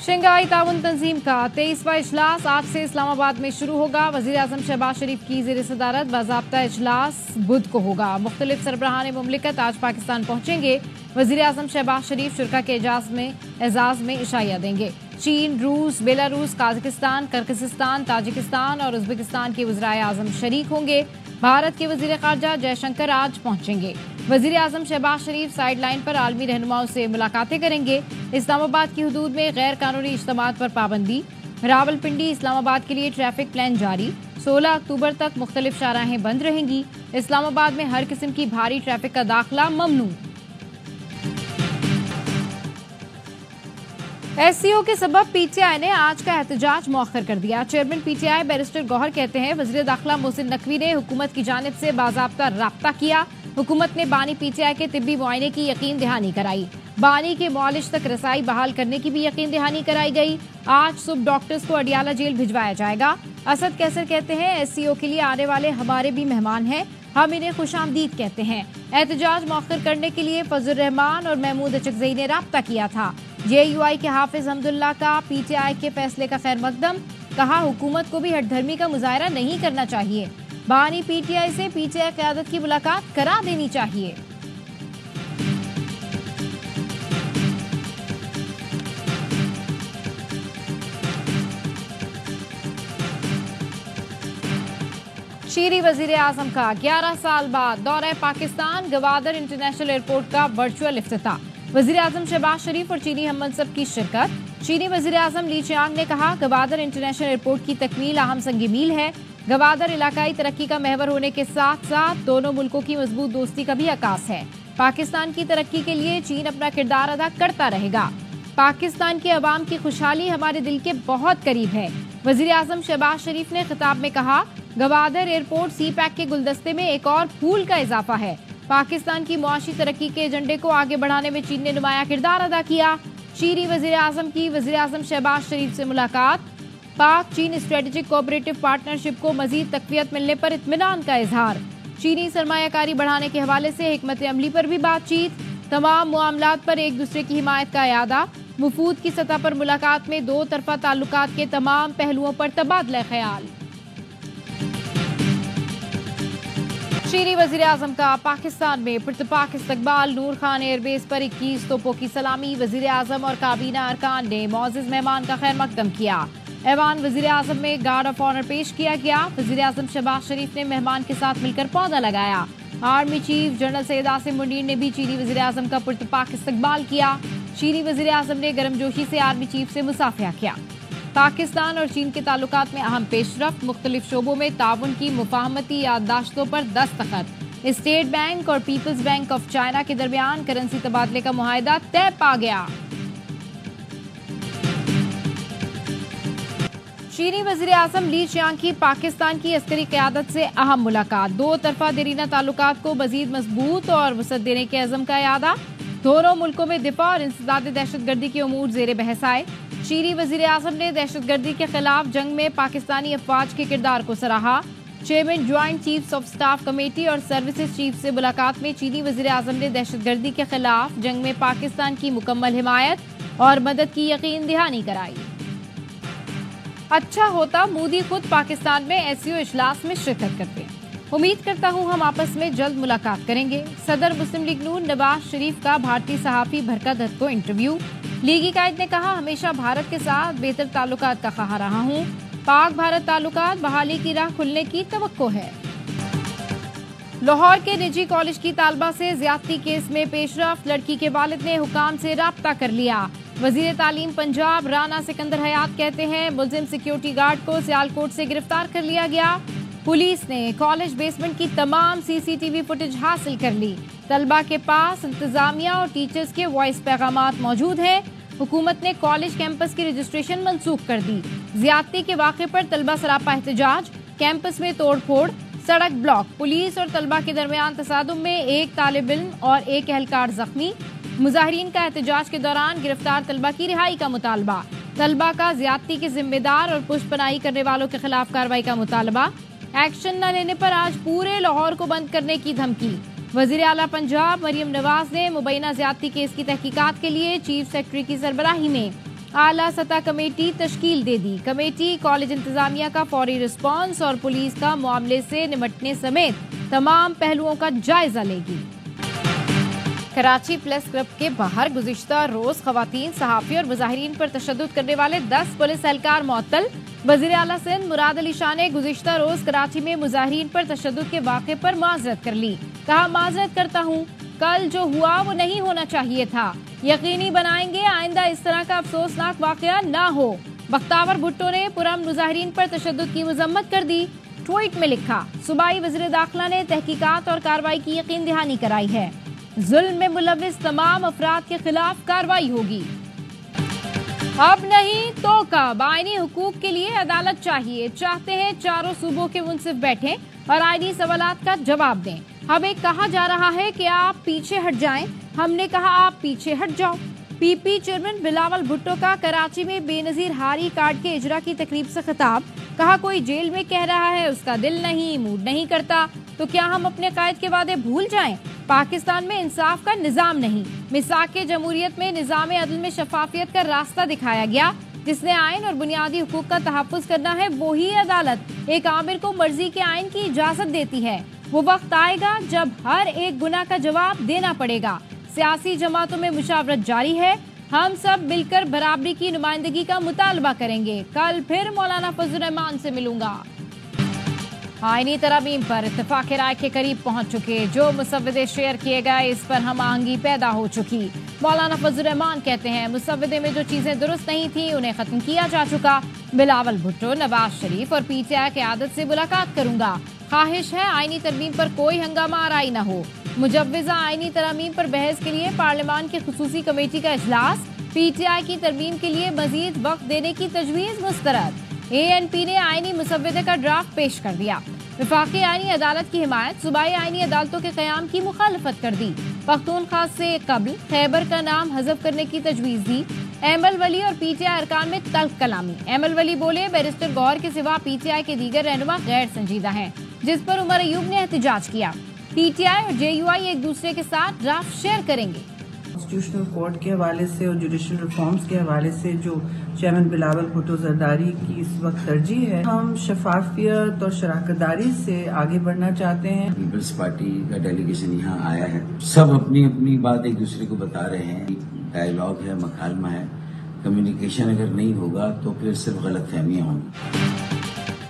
Shanghai ताउन तंजीम का 23वां इजलास आज से इस्लामाबाद में शुरू होगा। वज़ीर आज़म शहबाज शरीफ की ज़ेर सदारत बाज़ाब्ता इजलास बुध को होगा। मुख्तलिफ सरबराहान मुमलिकत आज पाकिस्तान पहुंचेंगे। वज़ीर आज़म शहबाज शरीफ शुरा के एजाज़ में इशाया देंगे। चीन, रूस, बेलारूस, काज़ाकिस्तान, किर्गिस्तान, ताजिकिस्तान और उज़्बेकिस्तान के वज़ीर आज़म शरीक होंगे। भारत के वज़ीर ख़ारजा जयशंकर आज पहुंचेंगे। वज़ीर आज़म शहबाज शरीफ साइड लाइन पर आलमी रहनुमाओं से मुलाकातें करेंगे। इस्लामाबाद की हुदूद में गैर कानूनी इज्तिमात पर पाबंदी। रावलपिंडी इस्लामाबाद के लिए ट्रैफिक प्लान जारी। 16 अक्टूबर तक मुख्तलिफ शाहराहें बंद रहेंगी। इस्लामाबाद में हर किस्म की भारी ट्रैफिक का दाखिला ममनू। एससीओ के सबब पीटीआई ने आज का एहतजाज मौखर कर दिया। चेयरमैन पीटीआई बैरिस्टर गौहर कहते हैं, वज़ीर दाखिला मोहसिन नकवी ने हुकूमत की जानिब से बाज़ाब्ता राब्ता किया। हुकूमत ने बानी पीटीआई के तिब्बी मुआयने की यकीन दहानी कराई। बानी के मौलिज तक रसाई बहाल करने की भी यकीन दहानी कराई गई। आज सुबह डॉक्टर्स को अडियाला जेल भिजवाया जाएगा। असद कैसर कहते हैं, एससीओ के लिए आने वाले हमारे भी मेहमान हैं, हम इन्हें खुशामदीद कहते हैं। एहतजाज मौखर करने के लिए फजल रहमान और महमूद अचकज़ई ने राब्ता किया था। जेयूआई के हाफिज हमदुल्ला का पीटीआई के फैसले का खैर मकदम, कहा हुकूमत को भी हठधर्मी का मुजाहरा नहीं करना चाहिए। बानी पीटीआई से पीटीआई क़यादत की मुलाकात करा देनी चाहिए। शीरी वज़ीर आज़म का 11 साल बाद दौरा पाकिस्तान, गवादर इंटरनेशनल एयरपोर्ट का वर्चुअल इफ्तिताह। वज़ीर आज़म शहबाज शरीफ और चीनी हममनसब की शिरकत। चीनी वज़ीर आज़म ली चियांग ने कहा, गवादर इंटरनेशनल एयरपोर्ट की तकमील अहम संग मील है। गवादर इलाकाई तरक्की का महवर होने के साथ साथ दोनों मुल्कों की मजबूत दोस्ती का भी अकास है। पाकिस्तान की तरक्की के लिए चीन अपना किरदार अदा करता रहेगा। पाकिस्तान के अवाम की खुशहाली हमारे दिल के बहुत करीब है। वज़ीर आज़म शहबाज शरीफ ने खिताब में कहा, गवादर एयरपोर्ट सी पैक के गुलदस्ते में एक और फूल का इजाफा है। पाकिस्तान की मुआशी तरक्की के एजेंडे को आगे बढ़ाने में चीन ने नुमाया किरदार अदा किया। चीनी वज़ीर आज़म की वज़ीर आज़म शहबाज शरीफ से मुलाकात। पाक चीन स्ट्रेटेजिक कोऑपरेटिव पार्टनरशिप को मजीद तक़वियत मिलने पर इत्मीनान का इजहार। चीनी सरमायाकारी बढ़ाने के हवाले से हिकमत अमली पर भी बातचीत। तमाम मामलात पर एक दूसरे की हिमायत का इरादा। वफूद की सतह पर मुलाकात में दो तरफा ताल्लुकात के तमाम पहलुओं पर तबादला ख्याल। चीनी वज़ीर आज़म का पाकिस्तान में पुरतपाक इस्तकबाल। नूर खान एयरबेस पर 21 तोपों की सलामी। वज़ीर आज़म और काबीना अरकान ने मौज़िज़ मेहमान का खैर मकदम किया। ऐवान वज़ीर आज़म में गार्ड ऑफ ऑनर पेश किया गया। वज़ीर आज़म शहबाज शरीफ ने मेहमान के साथ मिलकर पौधा लगाया। Army chief general Syed Asim Munir ने भी चीनी वज़ीर आज़म का पुरतपाक इस्तकबाल किया। चीनी वज़ीर आज़म ने गर्मजोशी से आर्मी चीफ से मुसाफिया किया। पाकिस्तान और चीन के ताल्लुकात में अहम पेशरफ्त। मुख्तलिफ शोबों में ताउन की मुफाहमती याददाश्तों पर दस्तखत। स्टेट बैंक और पीपल्स बैंक ऑफ चाइना के दरमियान करेंसी तबादले का मुआहिदा तय पा गया। चीनी वज़ीर आज़म ली चियांग की पाकिस्तान की अस्करी क़यादत से अहम मुलाकात। दो तरफा देरीना ताल्लुकात को मजीद मजबूत और वसअत देने के अज़म का इरादा। दोनों मुल्कों में दिफा और इंसदाद दहशतगर्दी के उमूर ज़ेर बहस आए। चीनी वज़ीर आज़म ने दहशतगर्दी के खिलाफ जंग में पाकिस्तानी अफवाज के किरदार को सराहा। Chairman joint chiefs of staff committee और सर्विसेज चीफ से मुलाकात में चीनी वज़ीर आज़म ने दहशतगर्दी के खिलाफ जंग में पाकिस्तान की मुकम्मल हिमायत और मदद की यकीन दहानी कराई। अच्छा होता मोदी खुद पाकिस्तान में एससीओ इजलास में शिरकत करते। उम्मीद करता हूँ हम आपस में जल्द मुलाकात करेंगे। सदर मुस्लिम लीग नून नवाज शरीफ का भारतीय सहाफ़ी बरकत हक को इंटरव्यू। लीगी कायद ने कहा, हमेशा भारत के साथ बेहतर ताल्लुकात का ख्वाह रहा हूँ। पाक भारत ताल्लुकात बहाली की राह खुलने की तवक्को है। लाहौर के निजी कॉलेज की तालबा से ज्यादती केस में पेशरफ्त। लड़की के वालिद ने हुकाम से राब्ता कर लिया। वजीर तालीम पंजाब राना सिकंदर हयात कहते हैं, मुलजिम सिक्योरिटी गार्ड को सियालकोट से गिरफ्तार कर लिया गया। पुलिस ने कॉलेज बेसमेंट की तमाम सीसीटीवी फुटेज हासिल कर ली। तलबा के पास इंतजामिया और टीचर्स के वॉइस पैगामात मौजूद हैं। हुकूमत ने कॉलेज कैंपस की रजिस्ट्रेशन मनसूख कर दी। ज्यादती के वाक़े पर तलबा सरापा एहतजाज। कैंपस में तोड़ फोड़, सड़क ब्लॉक। पुलिस और तलबा के दरमियान तसादुम में एक तालिब इल्म और एक एहलकार जख्मी। मुजाहिरीन का एहतजाज के दौरान गिरफ्तार तलबा की रिहाई का मुतालबा। तलबा का ज्यादती के जिम्मेदार और पुष्पनाई करने वालों के खिलाफ कार्रवाई का मुतालबा। एक्शन न लेने पर आज पूरे लाहौर को बंद करने की धमकी। वजीर आला पंजाब मरियम नवाज ने मुबैना ज्यादती केस की तहकीकात के लिए चीफ सेक्रेटरी की सरबराही में आला सतह कमेटी तश्कील दे दी। कमेटी कॉलेज इंतजामिया का फौरी रिस्पांस और पुलिस का मामले से निपटने समेत तमाम पहलुओं का जायजा लेगी। कराची प्रेस क्लब के बाहर गुज़िश्ता रोज खवातीन, सहाफ़ी और मुज़ाहिरीन पर तशद्दुद करने वाले 10 पुलिस एहलकार मुअत्तल। वज़ीर आला सिंध मुराद अली शाह ने गुज़िश्ता रोज कराची में मुज़ाहिरीन पर तशद्दुद के वाक़े पर माज़रत कर ली। कहा, माज़रत करता हूँ, कल जो हुआ वो नहीं होना चाहिए था। यकीनी बनाएंगे आइंदा इस तरह का अफसोसनाक वाक़या ना हो। बख्तावर भुट्टो ने पुरअमन मुज़ाहिरीन पर तशद्दुद की मज़म्मत कर दी। ट्वीट में लिखा, सूबाई वज़ीर दाखिला ने तहकीकात और कार्रवाई की यकीन दहानी कराई है। जुल्म में मुलव्विस तमाम अफराद के खिलाफ कार्रवाई होगी। अब नहीं तो कब आईनी हुकूक के लिए अदालत चाहिए। चाहते हैं चारों सूबों के मुंसिफ बैठें और आईनी सवालात का जवाब दें। हमें कहा जा रहा है कि आप पीछे हट जाएं, हमने कहा आप पीछे हट जाओ। पीपी चेयरमैन बिलावल भुट्टो का कराची में बेनजीर हारी कार्ड के इजरा की तकरीब से खिताब। कहा, कोई जेल में कह रहा है उसका दिल नहीं, मूड नहीं करता, तो क्या हम अपने कायद के वादे भूल जाएं? पाकिस्तान में इंसाफ का निजाम नहीं, मिसाके जमहूरियत में निजाम अदल में शफाफियत का रास्ता दिखाया गया। जिसने आइन और बुनियादी हुकूक का तहफ़्फ़ुज़ करना है, वही अदालत एक आमिर को मर्जी के आइन की इजाजत देती है। वो वक्त आएगा जब हर एक गुनाह का जवाब देना पड़ेगा। सियासी जमातों में मुशावरत जारी है। हम सब मिलकर बराबरी की नुमाइंदगी का मुतालबा करेंगे। कल फिर मौलाना फजल रहमान से मिलूंगा। आईनी तरमीम पर इत्तेफाक राय के करीब पहुंच चुके। जो मुसव्वदे शेयर किए गए, इस पर हम आहंगी पैदा हो चुकी। मौलाना फजल रहमान कहते हैं, मुसव्वदे में जो चीजें दुरुस्त नहीं थी उन्हें खत्म किया जा चुका। बिलावल भुट्टो, नवाज शरीफ और पीटीआई क़यादत से मुलाकात करूंगा। ख्वाहिश है आईनी तरमीम पर कोई हंगामा आराई न हो। मुजव्विज़ा आईनी तरमीम पर बहस के लिए पार्लियामान की खुसूसी कमेटी का इजलास। पीटीआई की तरमीम के लिए मजीद वक्त देने की तजवीज़ मुस्तरद। एएनपी ने आईनी मुसव्वदे का ड्राफ्ट पेश कर दिया। वफाकी आईनी अदालत की हिमायत, सूबाई आईनी अदालतों के क़याम की मुखालफत कर दी। पख्तूनख्वा से कबल खैबर का नाम हज़फ करने की तजवीज़ दी। एमएल वली और पीटीआई अरकान में तल्ख कलामी। एमएल वली बोले, बैरिस्टर गौहर के सिवा पीटीआई के दीगर रहनुमा गैर संजीदा हैं, जिस पर उमर अयूब ने एहतजाज किया। पीटीआई और जेयूआई एक दूसरे के साथ ड्राफ्ट शेयर करेंगे। कॉन्स्टिट्यूशनल कोर्ट के हवाले से और जुडिशल रिफॉर्म्स के हवाले से जो चेयरमैन बिलावल भुट्टो जरदारी की इस वक्त तरजीह है, हम शफाफियत और शराकतदारी से आगे बढ़ना चाहते हैं। पीपल्स पार्टी का डेलीगेशन यहाँ आया है, सब अपनी अपनी बात एक दूसरे को बता रहे हैं। डायलॉग है, मकालमा है, कम्युनिकेशन अगर नहीं होगा तो फिर सिर्फ गलतफहमियां होंगी।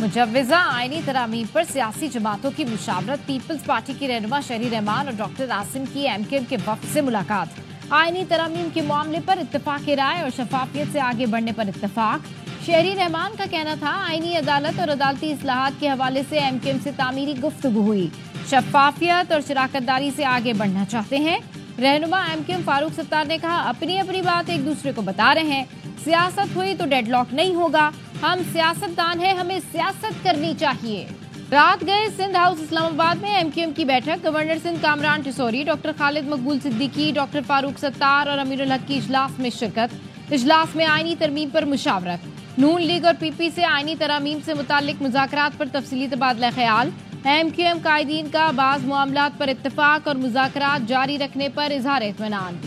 मुजव्विज़ा आईनी तरामीम पर सियासी जमातों की मुशावरत। पीपल्स पार्टी की रहनुमा शहरी रहमान और डॉक्टर आसिम की एमकेएम के वफ्द से मुलाकात। आईनी तरामीम के मामले पर इत्तेफाक राय और शफाफियत से आगे बढ़ने पर इत्तेफाक। शहरी रहमान का कहना था, आईनी अदालत और अदालती इस्लाहात के हवाले से एमकेएम से तामीरी गुफ्तगू हुई। शफाफियत और शराकतदारी से आगे बढ़ना चाहते हैं। रहनुमा एमकेएम फारूक सत्तार ने कहा, अपनी अपनी बात एक दूसरे को बता रहे हैं। सियासत हुई तो डेडलॉक नहीं होगा। हम सियासतदान हैं, हमें सियासत करनी चाहिए। रात गए सिंध हाउस इस्लामाबाद में एमकेएम की बैठक। गवर्नर सिंध कामरान टिसोरी, डॉक्टर खालिद मकबूल सिद्दीकी, डॉक्टर फारूक सत्तार और अमीरुल हक की इजलास में शिरकत। इजलास में आईनी तरमीम पर मुशावरत। नून लीग और पीपी से आईनी तरामीम से मुतालिक मुज़ाकरात पर तफसीली तबादला ख्याल। एमकेएम कायदीन का बाज़ मामलात पर इत्तफाक और मुज़ाकरात जारी रखने पर इजहार इत्मीनान।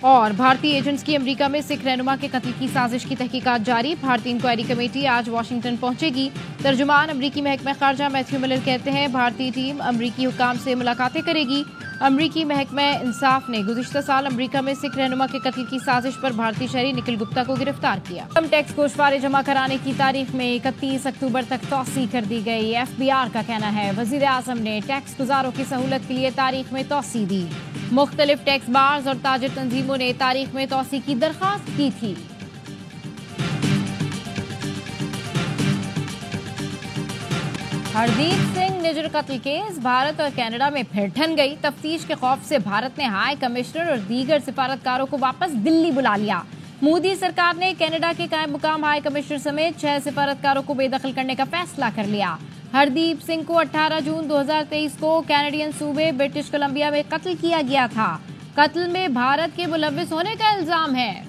और भारतीय एजेंट्स की अमेरिका में सिख रहनुमा के कत्ल की साजिश की तहकीकात जारी। भारतीय इंक्वायरी कमेटी आज वाशिंगटन पहुंचेगी। तर्जुमान अमरीकी महकमा खारजा मैथ्यू मिलर कहते हैं, भारतीय टीम अमरीकी हुकाम से मुलाकातें करेगी। अमरीकी महकमा इंसाफ ने गुज़िश्ता साल अमरीका में सिख रहनुमा के कत्ल की साजिश पर भारतीय शहरी निखिल गुप्ता को गिरफ्तार किया। इनकम टैक्स गोशवारे जमा कराने की तारीख में 31 अक्टूबर तक तौसी कर दी गई। FBR का कहना है, वज़ीर आज़म ने टैक्स गुजारों की सहूलत के लिए तारीख में तौसी दी। मुख्तलिफ टैक्स बार्स और ताजिर तंजीमों ने तारीख में तौसी की दरख्वास्त की थी। हरदीप सिंह निजर कत्ल केस भारत और कनाडा में फिर ठन गई। तफ्तीश के खौफ से भारत ने हाई कमिश्नर और दीगर सिफारतकारों को वापस दिल्ली बुला लिया। मोदी सरकार ने कनाडा के कायम मुकाम हाई कमिश्नर समेत 6 सिफारतकारों को बेदखल करने का फैसला कर लिया। हरदीप सिंह को 18 जून 2023 को कैनेडियन सूबे ब्रिटिश कोलंबिया में कत्ल किया गया था। कत्ल में भारत के मुलव्विस होने का इल्जाम है।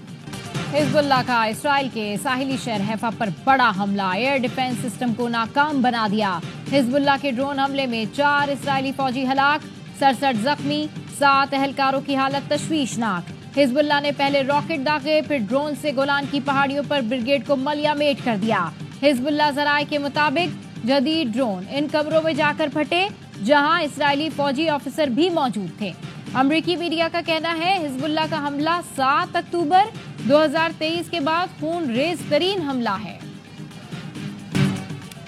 हिजबुल्लाह का इसराइल के साहिली शहर हैफा पर बड़ा हमला। एयर डिफेंस सिस्टम को नाकाम बना दिया। حزب اللہ کے ڈرون حملے میں 4 اسرائیلی فوجی ہلاک، 67 زخمی، 7 اہلکاروں کی حالت تشویشناک۔ حزب اللہ نے پہلے راکٹ داغے، پھر ڈرون سے گولان کی پہاڑیوں پر بریگیڈ کو ملیا میٹ کر دیا۔ حزب اللہ ذرائع کے مطابق جدید ڈرون ان قبروں میں جا کر پھٹے جہاں اسرائیلی فوجی آفیسر بھی موجود تھے۔ امریکی میڈیا کا کہنا ہے حزب اللہ کا حملہ 7 اکتوبر 2023 کے بعد خون ریز ترین حملہ ہے۔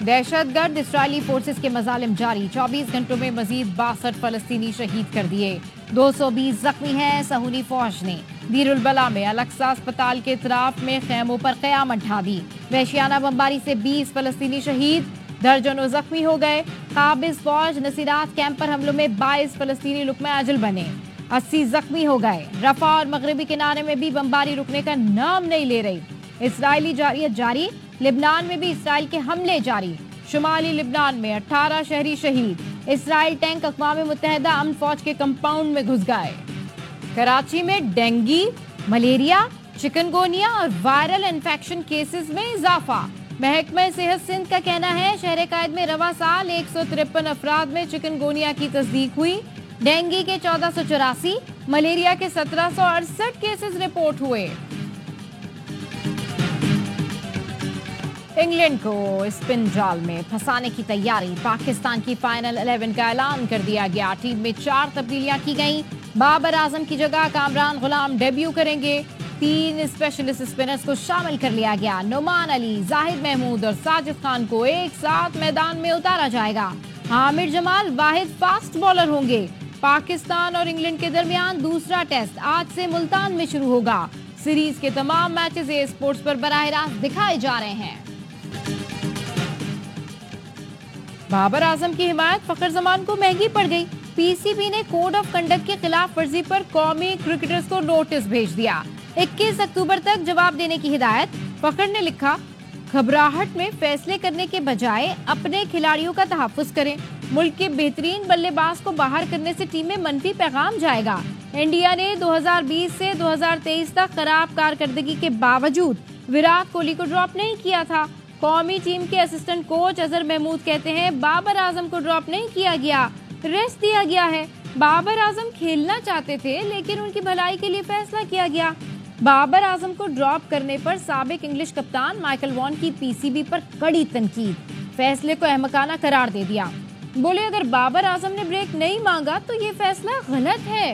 دہشت گرد اسرائیلی فورسز کے مظالم جاری، 24 گھنٹوں میں مزید 62 فلسطینی شہید کر دیے، 220 زخمی ہیں۔ صہیونی فوج نے دیر البلا میں الاقصی اسپتال کے اطراف میں خیموں پر قیامت ڈھا دی، وحشیانہ بمباری سے 20 فلسطینی شہید، درجنوں زخمی ہو گئے۔ قابض فوج نصیرات کیمپ پر حملوں میں 22 فلسطینی لقمہ اجل بنے، 80 زخمی ہو گئے۔ رفح اور مغربی کنارے میں بھی بمباری رکنے کا نام نہیں لے رہی۔ اسرائیلی جارحیت جاری، لبنان میں بھی اسرائیل کے حملے جاری، شمالی لبنان میں 18 شہری شہید، اسرائیل ٹینک اقوام متحدہ امن فوج کے کمپاؤنڈ میں گھس گئے۔ کراچی میں ڈینگی، ملیریا، چکن گونیا اور وائرل انفیکشن کیسز میں اضافہ۔ محکمہ صحت سندھ کا کہنا ہے شہر قائد میں رواں سال 153 افراد میں چکن گونیا کی تصدیق ہوئی، ڈینگی کے 1484، ملیریا کے 1768 کیسز رپورٹ ہوئے۔ انگلینڈ کو اسپن جال میں پھنسانے کی تیاری، پاکستان کی فائنل 11 کا اعلان کر دیا گیا، ٹیم میں 4 تبدیلیاں کی گئیں، بابر اعظم کی جگہ کامران غلام ڈیبیو کریں گے، 3 اسپیشلسٹ اسپنرز کو شامل کر لیا گیا، نعمان علی، زاہد محمود اور ساجد خان کو ایک ساتھ میدان میں اتارا جائے گا، عامر جمال واحد فاسٹ بالر ہوں گے۔ پاکستان اور انگلینڈ کے درمیان دوسرا ٹیسٹ آج سے ملتان میں شروع ہوگا، سیریز کے تمام میچز اے اسپورٹس پر براہ راست دکھائے جا رہے ہیں۔ بابر اعظم کی حمایت فخر زمان کو مہنگی پڑ گئی، پی سی بی نے کوڈ آف کنڈکٹ کی خلاف ورزی پر قومی کرکٹرز کو نوٹس بھیج دیا، 21 اکتوبر تک جواب دینے کی ہدایت۔ فخر نے لکھا، گھبراہٹ میں فیصلے کرنے کے بجائے اپنے کھلاڑیوں کا تحفظ کریں، ملک کے بہترین بلے باز کو باہر کرنے سے ٹیم میں منفی پیغام جائے گا۔ انڈیا نے 2020 سے 2023 تک خراب کارکردگی کے باوجود وراٹ کوہلی کو ڈراپ نہیں کیا تھا۔ قومی ٹیم کے اسسٹنٹ کوچ اظہر محمود کہتے ہیں بابر اعظم کو ڈراپ نہیں کیا گیا، ریسٹ دیا گیا ہے۔ بابر اعظم کھیلنا چاہتے تھے لیکن ان کی بھلائی کے لیے فیصلہ کیا گیا۔ بابر اعظم کو ڈراپ کرنے پر سابق انگلش کپتان مائیکل وان کی پی سی بی پر کڑی تنقید، فیصلے کو احمقانہ قرار دے دیا، بولے اگر بابر اعظم نے بریک نہیں مانگا تو یہ فیصلہ غلط ہے۔